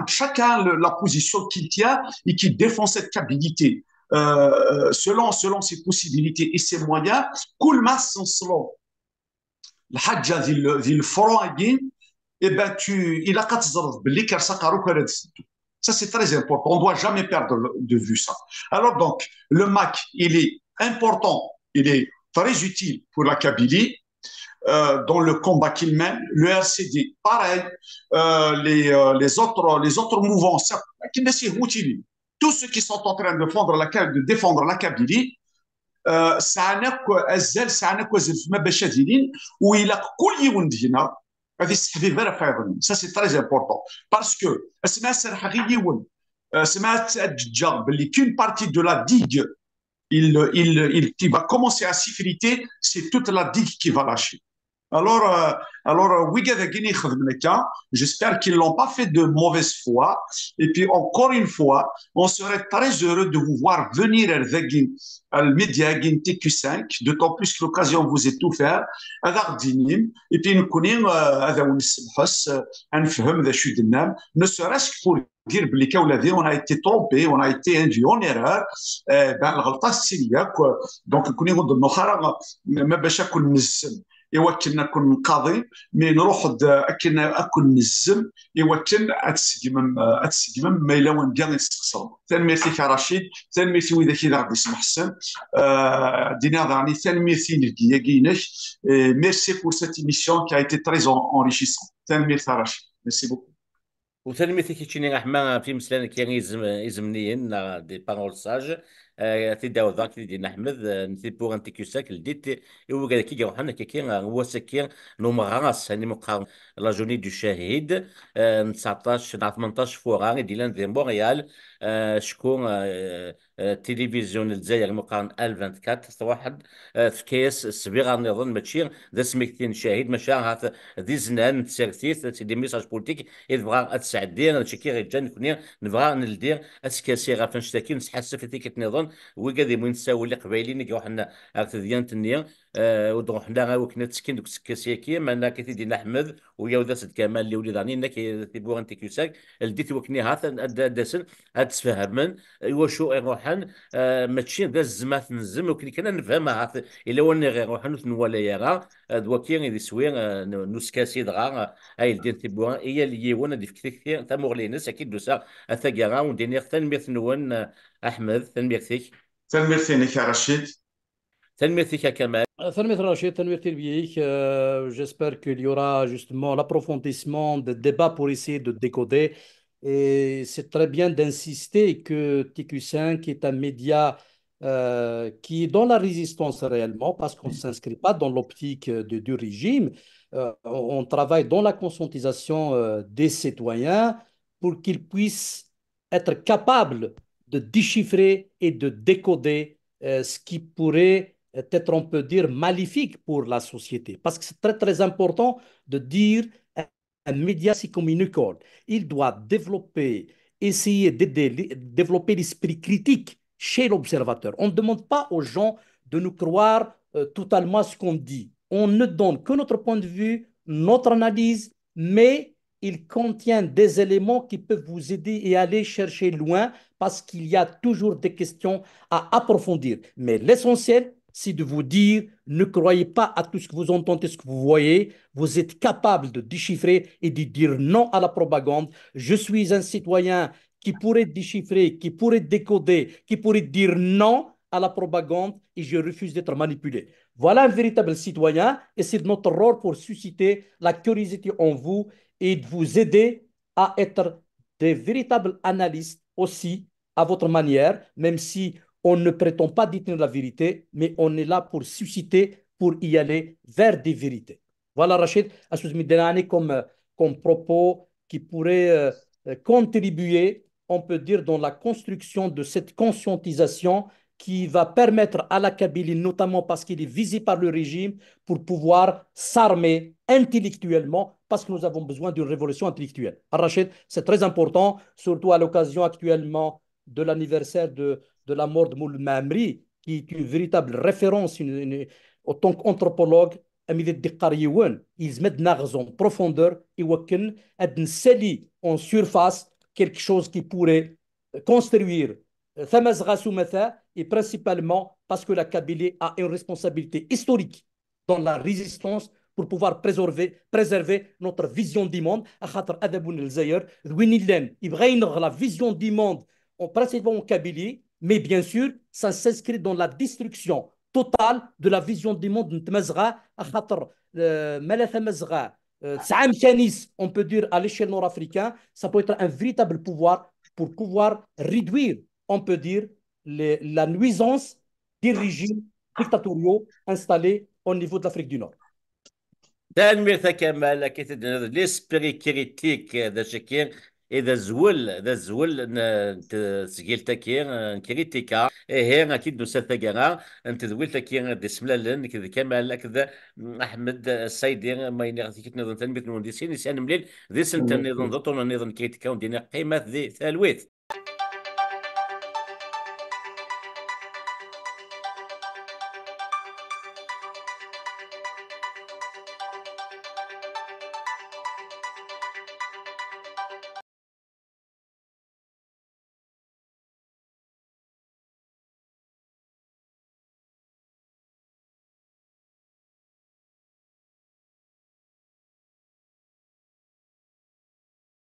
chacun la position qu'il tient et qui défend cette kabilité selon ses possibilités et ses moyens, selon الحاجه ذي الفروعين et ben il a كتزرد باللي كرساقارو كرادستو. Ça c'est très important, on ne doit jamais perdre de vue ça. Alors donc le MAC il est important, il est très utile pour la Kabylie dans le combat qu'il mène. Le RCD pareil, les autres mouvances tous ceux qui sont en train de défendre la Kabylie. سعناك الزال سعناك وزل فما باش دايرين وإلا كل يوم دينا غادي يستحفي غير فايضين. Ça c'est très important parce que اسمها سرح غير يوم اسمها تأجج باللي qu'une partie de la digue qui va commencer à s'effriter, c'est toute la digue qui va lâcher. Alors, j'espère qu'ils l'ont pas fait de mauvaise foi. Et puis, encore une fois, on serait très heureux de vous voir venir al média TQ5, d'autant plus que l'occasion vous est offerte. Et puis, nous connaissons, ne serait-ce que pour dire on a été trompé, on a été induit en erreur. Ben, الغلطة السيئة. Donc, nous connaissons de nos إوا كنا كون نقاضي مي نروح كنا أكون نزم إوا كان أتسقمم ما إلا وين كاع نستقصر تنميرتي كرشيد تنميرتي وإذا كذا غادي يسمح السن دينا ضعني تنميرتي نلقيا كيناش ميرسي pour cette émission qui a été très enrichissante تنميرتي رشيد ميرسي بوكو وتلميذ كيتشيني رحمة في مسلان كيان يزمنيين دي بارول ساج تيداو ذاك دينا احمد نتي بوغ انتي كيوساك لديت يو قال كي يروحنا كي هو سكين نو مغاس هاني مقام لا جوني دو شهيد 19 18 فوران ديلان دي مونريال شكون تلفزيون الجزائر مقام ال 24 واحد في كيس السبيغه نظن ماشي ذا سميكتين شاهد ماشي هذا ذي زنان تسيرتيس دي ميساج بوليتيك يبغى تسعدين نشكي غير جان كوني نبغى نلدير اسكاسي غا فنشتاكي نسحسف في تيكت نظن وكادي وين نساوي اللي قبايلين كي وحنا ديان تنيا ودروح حنا وكنا تسكين دوك السكاسيكي معنا كي دينا احمد ويا وداس كمال اللي ولي ضاني كي تيبو انت كيوساك لديت وكني هاث داسن تفهمن ايوا شو يروحن ماشي ذا الزمات نزم وكني كنا نفهمها هاث الا وني غير روحن ولا يرى دوكي غير سوين نسكاسي دغا هاي الدين تيبوها هي اللي يوانا دي فكتي كثير تامور لينس اكيد دوسا اثاقا وندينيغ تنمية نوان احمد تنميتك تنميرتي كرشيد تنميتك كمال Salut Rachid, salut Tilbiek. J'espère qu'il y aura justement l'approfondissement des débats pour essayer de décoder. Et c'est très bien d'insister que TQ5 est un média qui est dans la résistance réellement, parce qu'on ne s'inscrit pas dans l'optique du régime. On travaille dans la conscientisation des citoyens pour qu'ils puissent être capables de déchiffrer et de décoder ce qui pourrait peut-être on peut dire maléfique pour la société. Parce que c'est très très important de dire un média c'est comme une école. Il doit développer, essayer d'aider, développer l'esprit critique chez l'observateur. On ne demande pas aux gens de nous croire totalement ce qu'on dit. On ne donne que notre point de vue, notre analyse, mais il contient des éléments qui peuvent vous aider et aller chercher loin parce qu'il y a toujours des questions à approfondir. Mais l'essentiel, c'est de vous dire, ne croyez pas à tout ce que vous entendez, ce que vous voyez. Vous êtes capable de déchiffrer et de dire non à la propagande. Je suis un citoyen qui pourrait déchiffrer, qui pourrait décoder, qui pourrait dire non à la propagande et je refuse d'être manipulé. Voilà un véritable citoyen et c'est notre rôle pour susciter la curiosité en vous et de vous aider à être des véritables analystes aussi à votre manière, même si on ne prétend pas détenir la vérité, mais on est là pour susciter, pour y aller vers des vérités. Voilà, Rachid, comme propos qui pourrait contribuer, on peut dire, dans la construction de cette conscientisation qui va permettre à la Kabylie, notamment parce qu'il est visé par le régime, pour pouvoir s'armer intellectuellement, parce que nous avons besoin d'une révolution intellectuelle. Rachid, c'est très important, surtout à l'occasion actuellement de l'anniversaire de la mort de Moul Mamri, qui est une véritable référence en tant qu'anthropologue. Ils mettent en profondeur et en surface quelque chose qui pourrait construire et principalement parce que la Kabylie a une responsabilité historique dans la résistance pour pouvoir préserver notre vision du monde. La vision du monde principalement en Kabylie, mais bien sûr, ça s'inscrit dans la destruction totale de la vision du monde. On peut dire à l'échelle nord-africaine, ça peut être un véritable pouvoir pour pouvoir réduire, on peut dire, la nuisance des régimes dictatoriaux installés au niveau de l'Afrique du Nord. تنمية كمال كيتد ليسبري كريتيك ذا شكير اذا زول تسجيل تكير كريتيكا هي اكيد نسال ثقرا انت زول تكير دسملالن كذا كمال كذا احمد السيدي ما ينغتي كتنظن تنمية نون دي سين يسان مليل ذي سنت نظن ضطون نظن كريتيكا ودينا قيمه ذي ثالويث